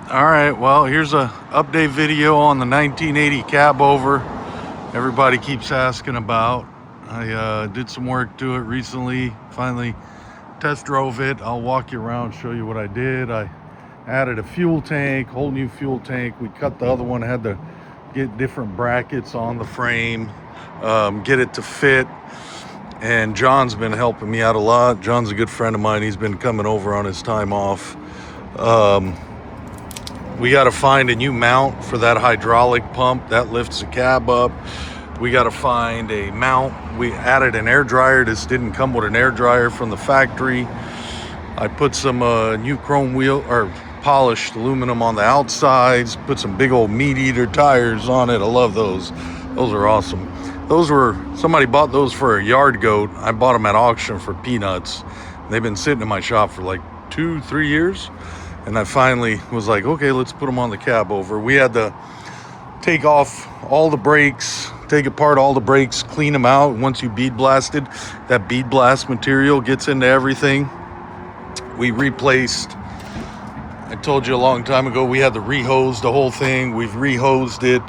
All right, well, here's a update video on the 1980 Cabover everybody keeps asking about. I did some work to it recently, finally test drove it. I'll walk you around, show you what I did. I added a fuel tank, whole new fuel tank. We cut the other one, had to get different brackets on the frame, get it to fit. And John's been helping me out a lot. John's a good friend of mine. He's been coming over on his time off. We got to find a new mount for that hydraulic pump that lifts the cab up. We got to find a mount. We added an air dryer. This didn't come with an air dryer from the factory. I put some new chrome wheel or polished aluminum on the outsides, put some big old meat eater tires on it. I love those. Those are awesome. Somebody bought those for a yard goat. I bought them at auction for peanuts. They've been sitting in my shop for like 2-3 years. And I finally was like, okay, let's put them on the Cabover. We had to take off all the brakes, take apart all the brakes, clean them out. Once you bead blasted, that bead blast material gets into everything. We replaced, I told you a long time ago, we had to re-hose the whole thing. We've re-hosed it,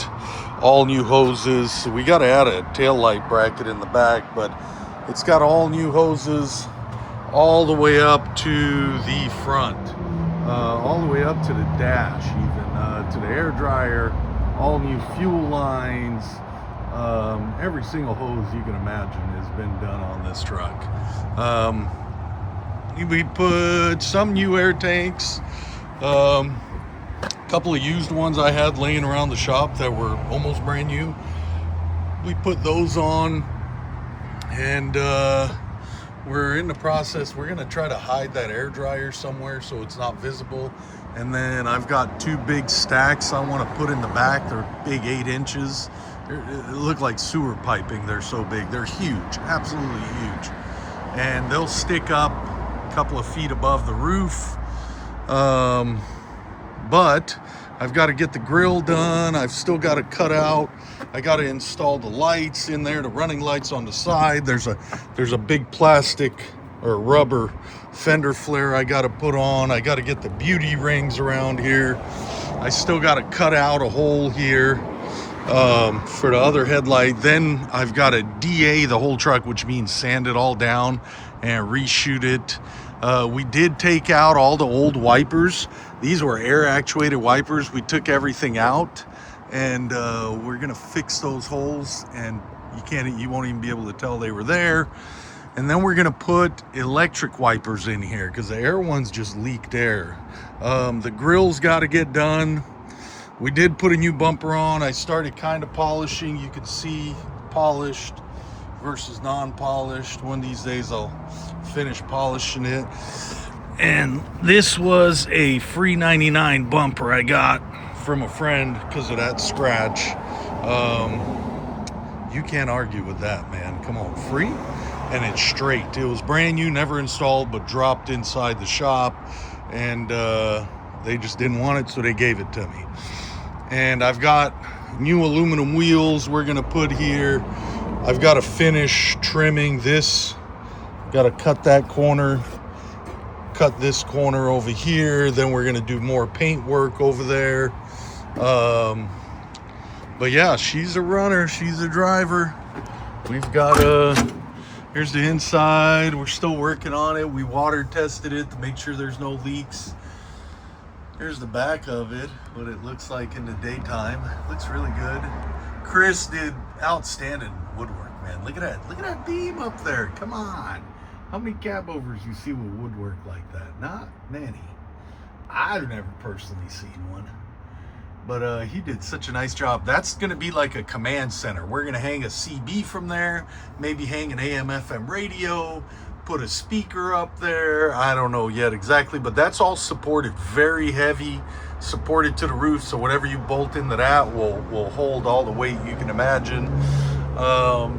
all new hoses. So we got to add a tail light bracket in the back, but it's got all new hoses all the way up to the front. All the way up to the dash, even to the air dryer, all new fuel lines. Every single hose you can imagine has been done on this truck. We put some new air tanks, a couple of used ones I had laying around the shop that were almost brand new. We put those on, and we're in the process. We're gonna try to hide that air dryer somewhere so it's not visible. And then I've got 2 big stacks I want to put in the back. They're big, 8 inches. They look like sewer piping. They're so big. They're huge, absolutely huge. And they'll stick up a couple of feet above the roof. But I've got to get the grill done. I've still got to cut out. I got to install the lights in there, the running lights on the side. There's a big plastic or rubber fender flare I got to put on. I got to get the beauty rings around here. I still got to cut out a hole here for the other headlight. Then I've got to DA the whole truck, which means sand it all down and reshoot it. We did take out all the old wipers. These were air actuated wipers. We took everything out, and we're gonna fix those holes, and you won't even be able to tell they were there. And then we're gonna put electric wipers in here because the air ones just leaked air. The grill's got to get done. We did put a new bumper on. I started kind of polishing. You can see polished versus non-polished. One of these days I'll finish polishing it. And this was a free 99 bumper I got from a friend because of that scratch. You can't argue with that, man. Come on, free, and it's straight. It was brand new, never installed, but dropped inside the shop, and they just didn't want it, so they gave it to me. And I've got new aluminum wheels we're gonna put here. I've got to finish trimming this. Got to cut that corner, cut this corner over here. Then we're going to do more paint work over there. But yeah, she's a runner. She's a driver. We've got here's the inside. We're still working on it. We water tested it to make sure there's no leaks. Here's the back of it, what it looks like in the daytime. Looks really good. Chris did outstanding woodwork, man. Look at that beam up there. Come on. How many Cabovers you see with woodwork like that? Not many. I've never personally seen one, but he did such a nice job. That's gonna be like a command center. We're gonna hang a CB from there, maybe hang an AM FM radio, put a speaker up there. I don't know yet exactly, but that's all supported, very heavy, supported to the roof, so whatever you bolt into that will hold all the weight you can imagine.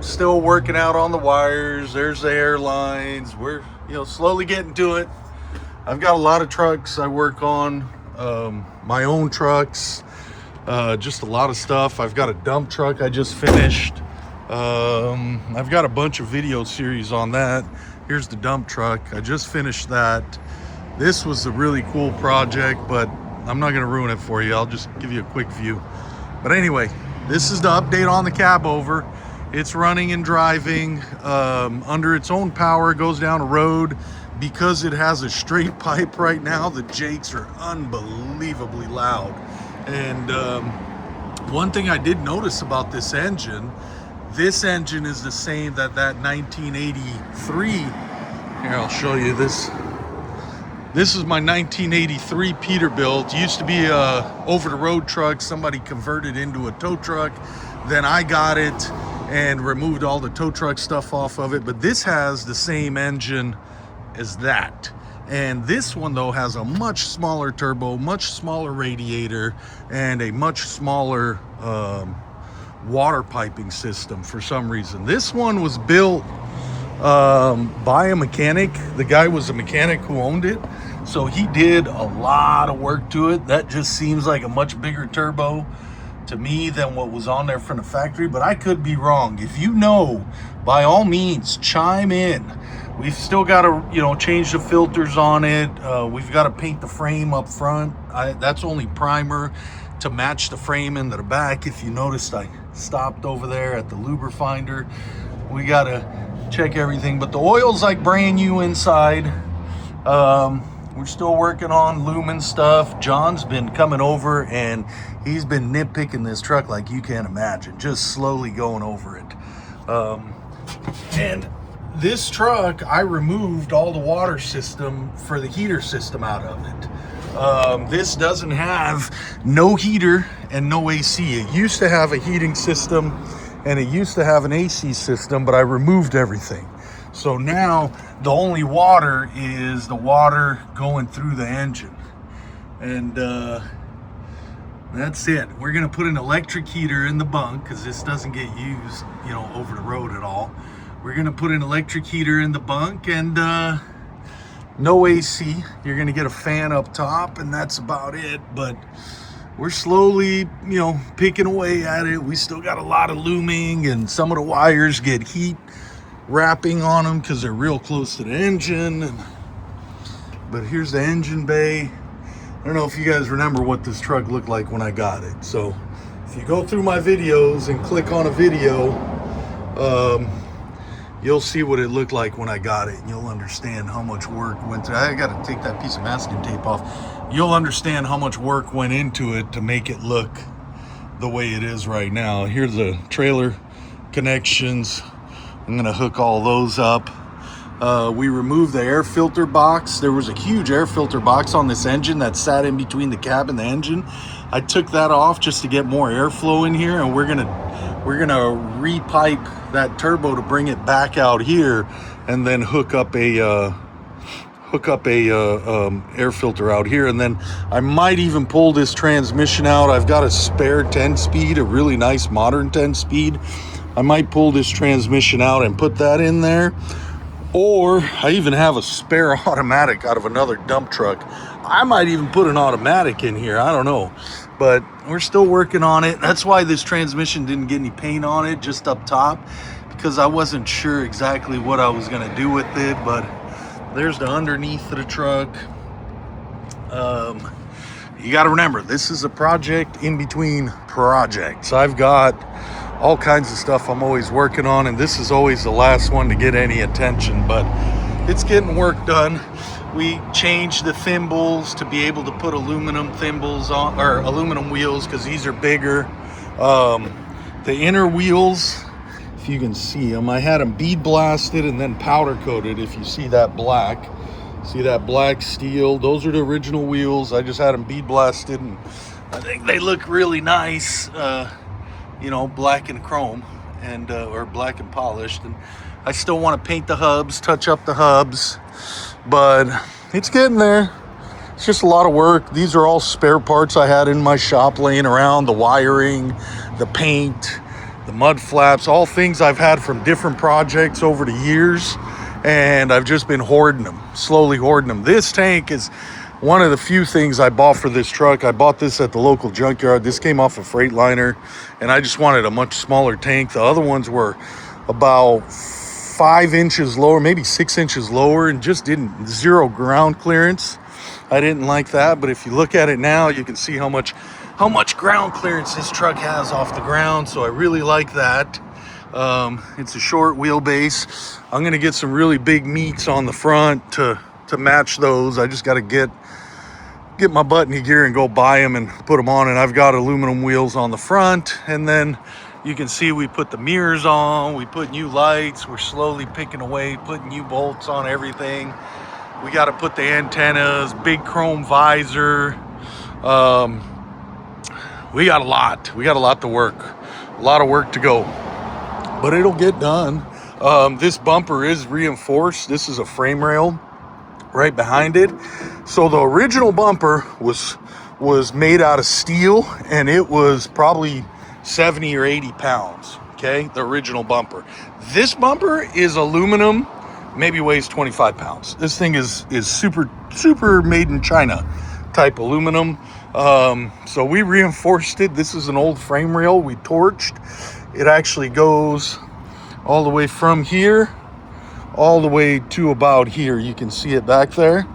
Still working out on the wires. There's the air lines. We're slowly getting to it. I've got a lot of trucks I work on, my own trucks, just a lot of stuff. I've got a dump truck I just finished. I've got a bunch of video series on that. Here's the dump truck. I just finished that. This was a really cool project, but I'm not gonna ruin it for you. I'll just give you a quick view. But anyway, this is the update on the Cabover. It's running and driving under its own power. It goes down a road. Because it has a straight pipe right now, the jakes are unbelievably loud. And one thing I did notice about this engine is the same that 1983. Here, I'll show you this. This is my 1983 Peterbilt. It used to be a over-the-road truck. Somebody converted into a tow truck. Then I got it and removed all the tow truck stuff off of it. But this has the same engine as that. And this one though has a much smaller turbo, much smaller radiator, and a much smaller water piping system for some reason. This one was built by a mechanic. The guy was a mechanic who owned it, so he did a lot of work to it. That just seems like a much bigger turbo to me than what was on there from the factory, but I could be wrong. If you know, by all means, chime in. We've still got to, you know, change the filters on it. We've got to paint the frame up front. That's only primer to match the frame into the back. If you noticed, I stopped over there at the luber finder. We got to check everything, but the oil's like brand new inside. We're still working on lumen stuff. John's been coming over and he's been nitpicking this truck like you can't imagine, just slowly going over it. And this truck, I removed all the water system for the heater system out of it. This doesn't have no heater and no AC. It used to have a heating system and it used to have an AC system, but I removed everything. So now the only water is the water going through the engine. And that's it. We're gonna put an electric heater in the bunk because this doesn't get used, you know, over the road at all. We're gonna put an electric heater in the bunk and no AC. You're gonna get a fan up top and that's about it. But we're slowly, you know, picking away at it. We still got a lot of looming and some of the wires get heat wrapping on them because they're real close to the engine. But here's the engine bay. I don't know if you guys remember what this truck looked like when I got it. So if you go through my videos and click on a video, you'll see what it looked like when I got it, and you'll understand how much work went through. I got to take that piece of masking tape off. You'll understand how much work went into it to make it look the way it is right now. Here's the trailer connections. I'm gonna hook all those up. We removed the air filter box. There was a huge air filter box on this engine that sat in between the cab and the engine. I took that off just to get more airflow in here, and we're gonna re-pipe that turbo to bring it back out here, and then hook up a air filter out here. And then I might even pull this transmission out. I've got a spare 10-speed, a really nice modern 10-speed. I might pull this transmission out and put that in there. Or I even have a spare automatic out of another dump truck. I might even put an automatic in here. I don't know. But we're still working on it. That's why this transmission didn't get any paint on it, just up top, because I wasn't sure exactly what I was going to do with it. But there's the underneath of the truck. You got to remember, this is a project in between projects. I've got all kinds of stuff I'm always working on, and this is always the last one to get any attention, but it's getting work done. We changed the thimbles to be able to put aluminum thimbles on, or aluminum wheels, because these are bigger. The inner wheels, if you can see them, I had them bead blasted and then powder coated. If you see that black steel, those are the original wheels. I just had them bead blasted, and I think they look really nice. You know, black and chrome, and or black and polished. And I still want to paint the hubs, touch up the hubs, but it's getting there. It's just a lot of work. These are all spare parts I had in my shop laying around: the wiring, the paint, the mud flaps, all things I've had from different projects over the years, and I've just been hoarding them, slowly hoarding them. This tank is one of the few things I bought for this truck. I bought this at the local junkyard. This came off a Freightliner, and I just wanted a much smaller tank. The other ones were about 5 inches lower, maybe 6 inches lower, and just didn't, zero ground clearance. I didn't like that, but if you look at it now, you can see how much ground clearance this truck has off the ground. So I really like that. It's a short wheelbase. I'm gonna get some really big meats on the front to match those. I just got to get my butt in gear and go buy them and put them on. And I've got aluminum wheels on the front, and then you can see we put the mirrors on, we put new lights, we're slowly picking away, putting new bolts on everything. We got to put the antennas, big chrome visor. We got a lot to work, a lot of work to go, but it'll get done. This bumper is reinforced. This is a frame rail right behind it. So the original bumper was made out of steel, and it was probably 70 or 80 pounds. Okay, the original bumper. This bumper is aluminum, maybe weighs 25 pounds. This thing is super made in China type aluminum. So we reinforced it. This is an old frame rail we torched. It actually goes all the way from here all the way to about here. You can see it back there,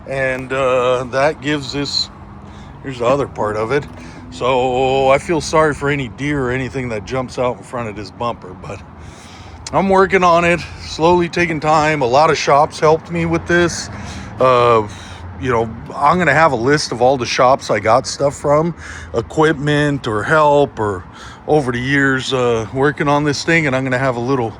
and that gives this, here's the other part of it. So I feel sorry for any deer or anything that jumps out in front of this bumper, but I'm working on it, slowly taking time. A lot of shops helped me with this. You know, I'm gonna have a list of all the shops I got stuff from, equipment or help, or over the years working on this thing, and I'm gonna have a little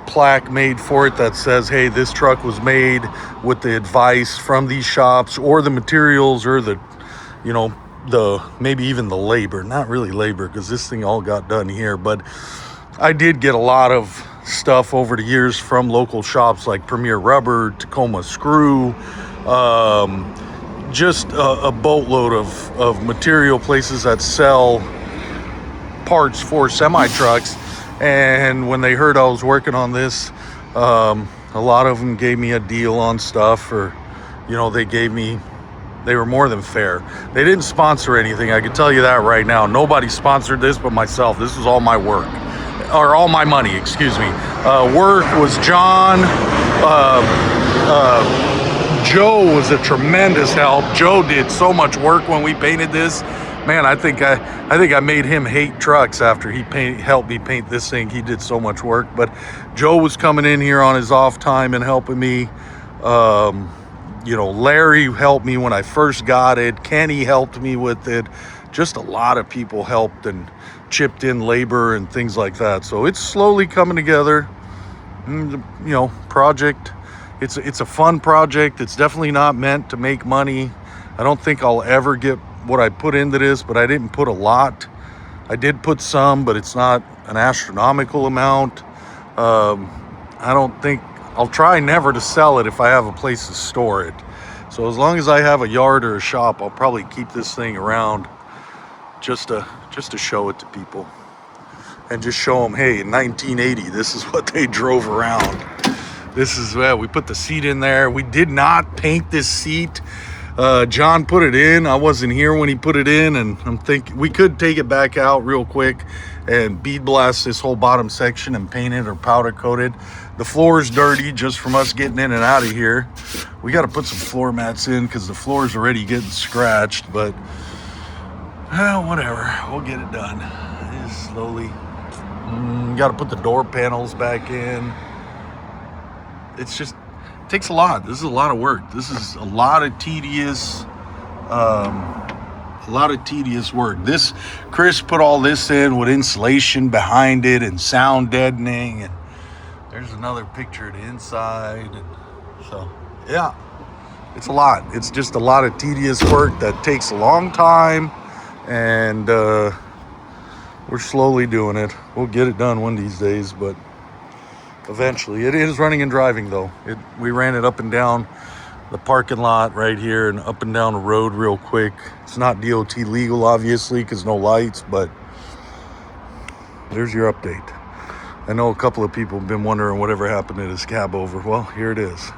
plaque made for it that says, hey, this truck was made with the advice from these shops, or the materials, or the, you know, the maybe even the labor. Not really labor, because this thing all got done here, but I did get a lot of stuff over the years from local shops like Premier Rubber, Tacoma Screw, just a boatload of material, places that sell parts for semi trucks. And when they heard I was working on this, a lot of them gave me a deal on stuff, or, you know, they were more than fair. They didn't sponsor anything. I can tell you that right now. Nobody sponsored this but myself. This was all my work, or all my money, excuse me. Work was John. Joe was a tremendous help. Joe did so much work when we painted this. Man, I think I made him hate trucks after he helped me paint this thing. He did so much work. But Joe was coming in here on his off time and helping me. You know, Larry helped me when I first got it. Kenny helped me with it. Just a lot of people helped and chipped in labor and things like that. So it's slowly coming together. You know, project. It's a fun project. It's definitely not meant to make money. I don't think I'll ever get what I put into this, but I didn't put a lot. I did put some, but it's not an astronomical amount. I don't think, I'll try never to sell it if I have a place to store it. So as long as I have a yard or a shop, I'll probably keep this thing around just to show it to people, and just show them, hey, in 1980, this is what they drove around. This is, we put the seat in there. We did not paint this seat. John put it in. I wasn't here when he put it in, and I'm thinking we could take it back out real quick and bead blast this whole bottom section and paint it or powder coat it. The floor is dirty just from us getting in and out of here. We got to put some floor mats in because the floor is already getting scratched, but whatever, we'll get it done. Just slowly. Got to put the door panels back in. It's just, it takes a lot. This is a lot of work. This is a lot of tedious work. This, Chris put all this in with insulation behind it and sound deadening, and there's another picture of the inside. So yeah, it's a lot. It's just a lot of tedious work that takes a long time, and we're slowly doing it. We'll get it done one of these days, but eventually. It is running and driving though. We ran it up and down the parking lot right here and up and down the road real quick. It's not DOT legal, obviously, because no lights, but there's your update. I know a couple of people have been wondering whatever happened to this Cabover. Well, here it is.